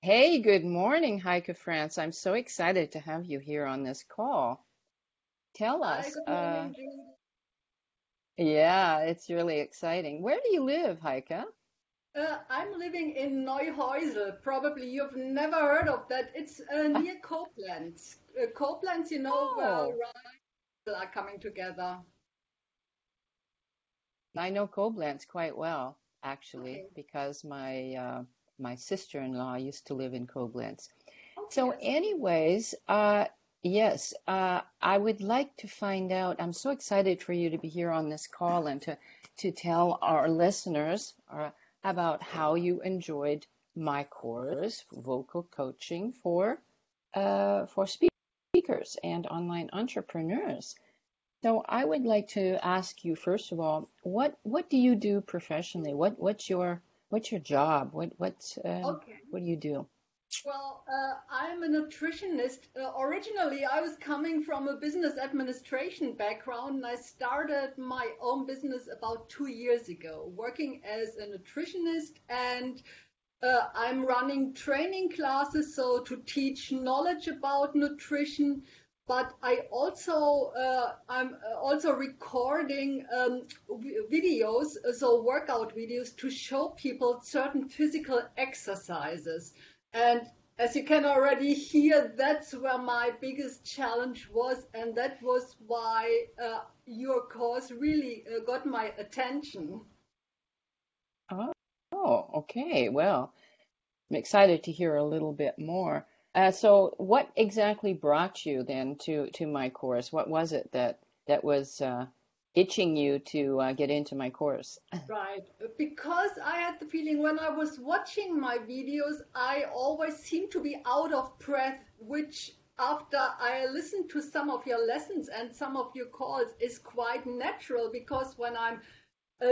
Hey, good morning, Heike France. I'm so excited to have you here on this call. Tell Hi, us, good morning, Judy. yeah, it's really exciting. Where do you live, Heike? I'm living in Neuhäusel. Probably you've never heard of that. It's near Koblenz. Koblenz, where Oh, rival are coming together. I know Koblenz quite well, actually, Okay, because my sister-in-law used to live in Koblenz. okay, So, I see. anyways, yes, I would like to find out. I'm so excited for you to be here on this call and to tell our listeners about how you enjoyed my course, vocal coaching for speakers and online entrepreneurs. So, I would like to ask you first of all, what do you do professionally? What's your job? Okay. What do you do? Well, I'm a nutritionist. Originally, I was coming from a business administration background, and I started my own business about 2 years ago, working as a nutritionist. And I'm running training classes, so to teach knowledge about nutrition. But I'm also recording videos, so workout videos to show people certain physical exercises. And as you can already hear, that's where my biggest challenge was, and that was why your course really got my attention. Oh, okay. Well, I'm excited to hear a little bit more. So, what exactly brought you then to my course? What was it that was itching you to get into my course? Right, because I had the feeling when I was watching my videos, I always seemed to be out of breath, which after I listened to some of your lessons and some of your calls is quite natural because when I'm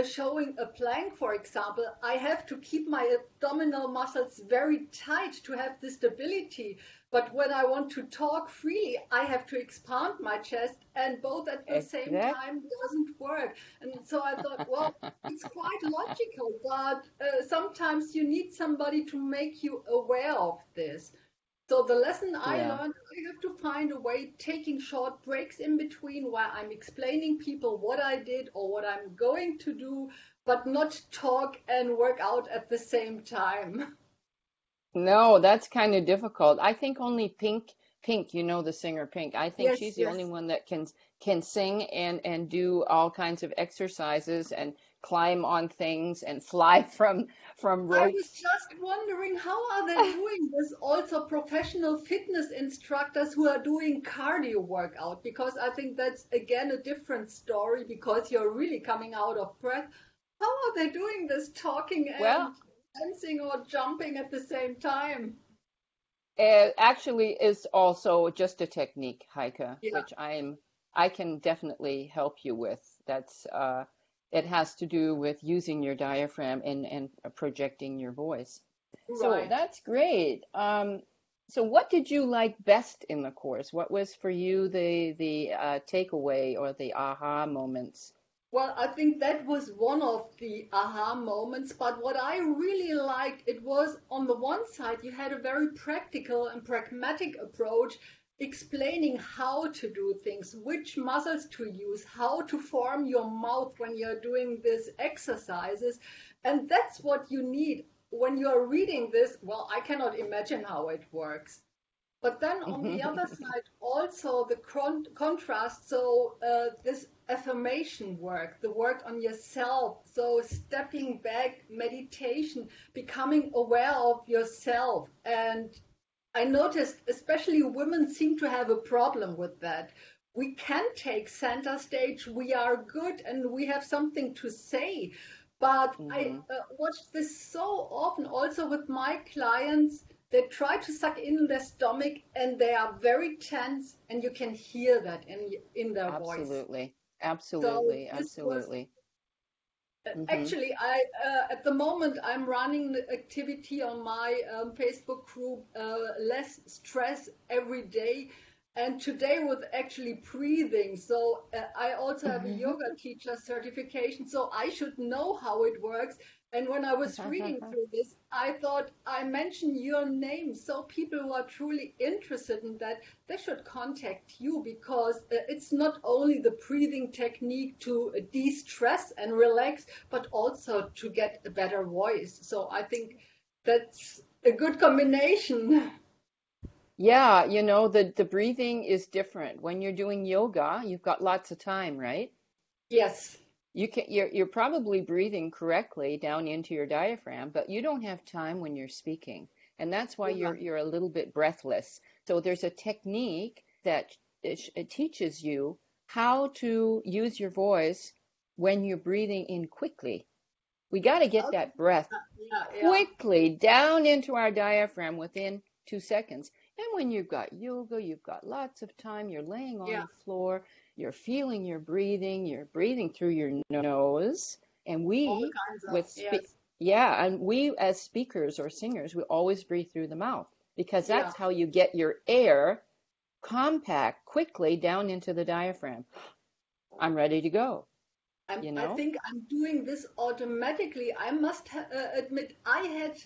showing a plank, for example, I have to keep my abdominal muscles very tight to have the stability. But when I want to talk freely, I have to expand my chest, and both at the same Exactly. time doesn't work. And so I thought, well, it's quite logical, but sometimes you need somebody to make you aware of this. So the lesson I Yeah. learned, I have to find a way taking short breaks in between where I'm explaining people what I did or what I'm going to do, but not talk and work out at the same time. No, that's kind of difficult. I think only Pink, the singer Pink. I think Yes, she's the only yes. one that can sing and do all kinds of exercises and climb on things and fly from I was ropes. just wondering how are they doing this also professional fitness instructors who are doing cardio workout because I think that's again a different story because you're really coming out of breath. How are they doing this talking Well, and dancing or jumping at the same time? it actually is also just a technique, Heike, Yeah, which I can definitely help you with. It has to do with using your diaphragm and projecting your voice. So right. that's great. So what did you like best in the course? What was for you the takeaway or the aha moments? Well, I think that was one of the aha moments. But what I really liked, it was on the one side, you had a very practical and pragmatic approach explaining how to do things, which muscles to use, how to form your mouth when you're doing these exercises. And that's what you need when you're reading this. Well, I cannot imagine how it works. But then on the other side, also the contrast. So this affirmation work, the work on yourself. So stepping back, meditation, becoming aware of yourself. And I noticed, especially women seem to have a problem with that. We can take center stage. We are good and we have something to say. But I Hmm. watched this so often also with my clients. They try to suck in their stomach and they are very tense, and you can hear that in their voice. Absolutely. So Absolutely. this was Absolutely. Hmm. actually I at the moment I'm running the activity on my Facebook group, less stress every day, and today was actually breathing. So I also have a yoga teacher certification, so I should know how it works. And when I was reading through this, I thought I mentioned your name. So people who are truly interested in that, they should contact you because it's not only the breathing technique to de-stress and relax, but also to get a better voice. So I think that's a good combination. Yeah, the breathing is different. When you're doing yoga, you've got lots of time, right? Yes. You're probably breathing correctly down into your diaphragm, but you don't have time when you're speaking. And that's why Yeah. you're a little bit breathless. So there's a technique that it teaches you how to use your voice when you're breathing in quickly. We got to get Okay. that breath Yeah, yeah, quickly down into our diaphragm within 2 seconds. And when you've got yoga, you've got lots of time, you're laying on yeah. the floor, you're feeling you're breathing through your nose. And All we, kinds of, with spe yes. yeah, and we as speakers or singers, we always breathe through the mouth because Yeah. that's how you get your air compact quickly down into the diaphragm. I'm ready to go, you I know? think I'm doing this automatically. I must admit, I had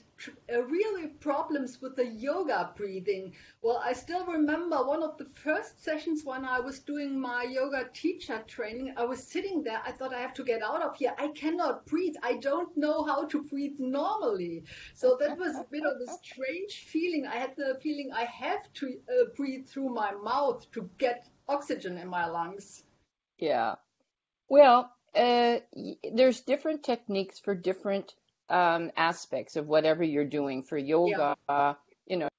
really problems with the yoga breathing. Well, I still remember one of the first sessions when I was doing my yoga teacher training. I was sitting there. I thought I have to get out of here. I cannot breathe. I don't know how to breathe normally. So that was a bit of a strange feeling. I had the feeling I have to breathe through my mouth to get oxygen in my lungs. Yeah. Well, there's different techniques for different aspects of whatever you're doing. For Yeah. yoga, you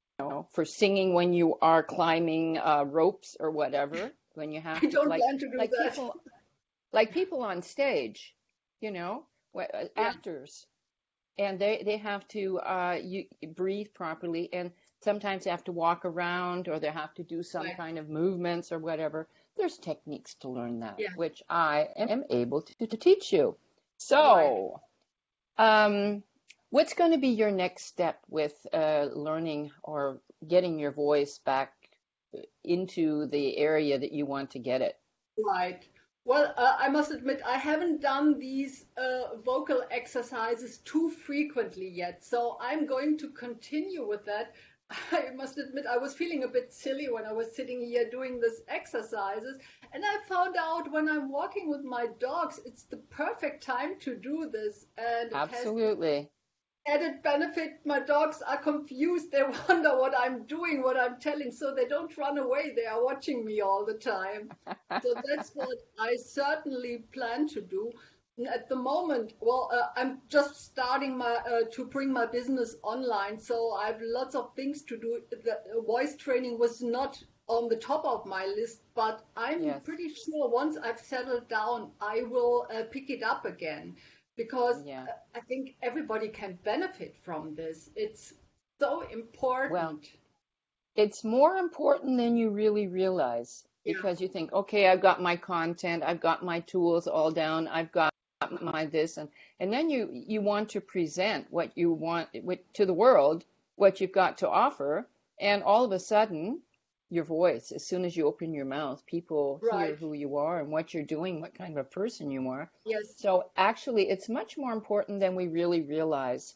for singing when you are climbing ropes or whatever, when you I have to, don't plan to do like that. people, like people on stage, you know, Yeah, actors, and they have to breathe properly, and sometimes they have to walk around or they have to do some right. kind of movements or whatever. There's techniques to learn that, Yeah, which I am able to teach you. right. So, um, what's going to be your next step with learning or getting your voice back into the area that you want to get it? Right. Well, I must admit, I haven't done these vocal exercises too frequently yet, so I'm going to continue with that. I must admit, I was feeling a bit silly when I was sitting here doing these exercises, and I found out when I'm walking with my dogs, it's the perfect time to do this, and it has Absolutely. added benefit. My dogs are confused. They wonder what I'm doing, what I'm telling, so they don't run away. They are watching me all the time. So that's what I certainly plan to do. At the moment, well, I'm just starting my to bring my business online, so I have lots of things to do. The voice training was not on the top of my list, but I'm Yes. pretty sure once I've settled down, I will pick it up again because Yeah. I think everybody can benefit from this. It's so Well, important. it's more important than you really realize Yeah, because you think, okay, I've got my content, I've got my tools all down, I've got my this, and then you want to present what you want to the world, what you've got to offer, and all of a sudden, your voice, as soon as you open your mouth, people hear right. who you are and what you're doing, what kind of a person you are. Yes, So actually, it's much more important than we really realize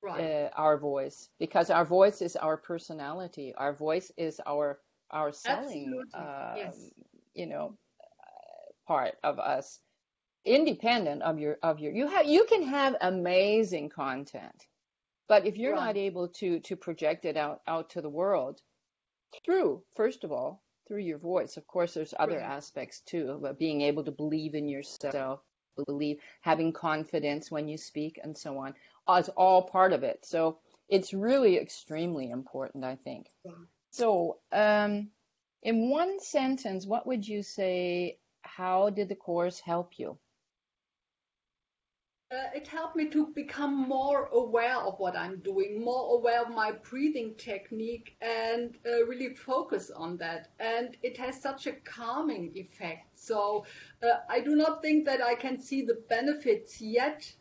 right. our voice because our voice is our personality. Our voice is our selling, Absolutely. Yes. you know, part of us, independent of your you can have amazing content, but if you're Right. not able to project it out to the world through, first of all, through your voice. Of course, there's other Right. aspects too, of being able to believe in yourself, believe, having confidence when you speak, and so on. It's all part of it. So it's really extremely important, I think. Right. So, in one sentence, what would you say? How did the course help you? It helped me to become more aware of what I'm doing, more aware of my breathing technique, and really focus on that. And it has such a calming effect. So I do not think that I can see the benefits yet,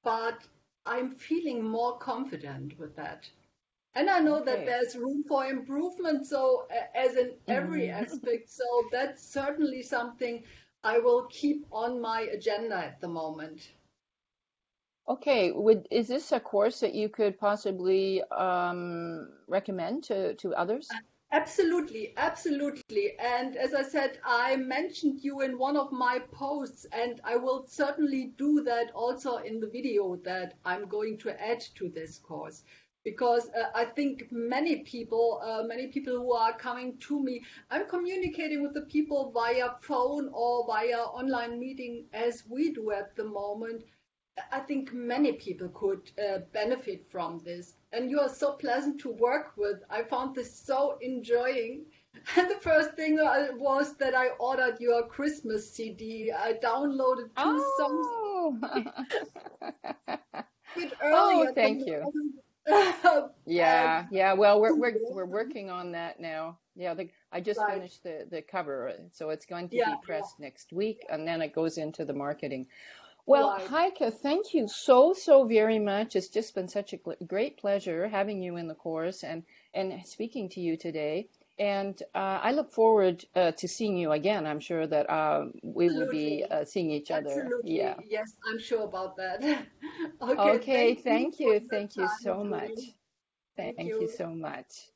but I'm feeling more confident with that. And I know that Okay. there's room for improvement, so as in every aspect. So that's certainly something I will keep on my agenda at the moment. Okay, is this a course that you could possibly recommend to others? Absolutely, absolutely. And as I said, I mentioned you in one of my posts, and I will certainly do that also in the video that I'm going to add to this course. Because I think many people who are coming to me, I'm communicating with the people via phone or via online meeting as we do at the moment. I think many people could benefit from this. And you are so pleasant to work with. I found this so enjoying. And the first thing was that I ordered your Christmas CD. I downloaded two songs Oh, a bit oh, earlier than thank you. the and Yeah, yeah. Well, we're working on that now. Yeah, I just right, finished the cover, so it's going to yeah, be yeah, pressed next week, and then it goes into the marketing. Well, right. Heike, thank you so, so very much. It's just been such a great pleasure having you in the course and speaking to you today. And I look forward to seeing you again. I'm sure that we will be Absolutely. seeing each other. Yeah. Absolutely. Yes, I'm sure about that. Okay, Okay, thank you thank for you. your Thank you time, so Judy. much. Thank Thank you you. so much.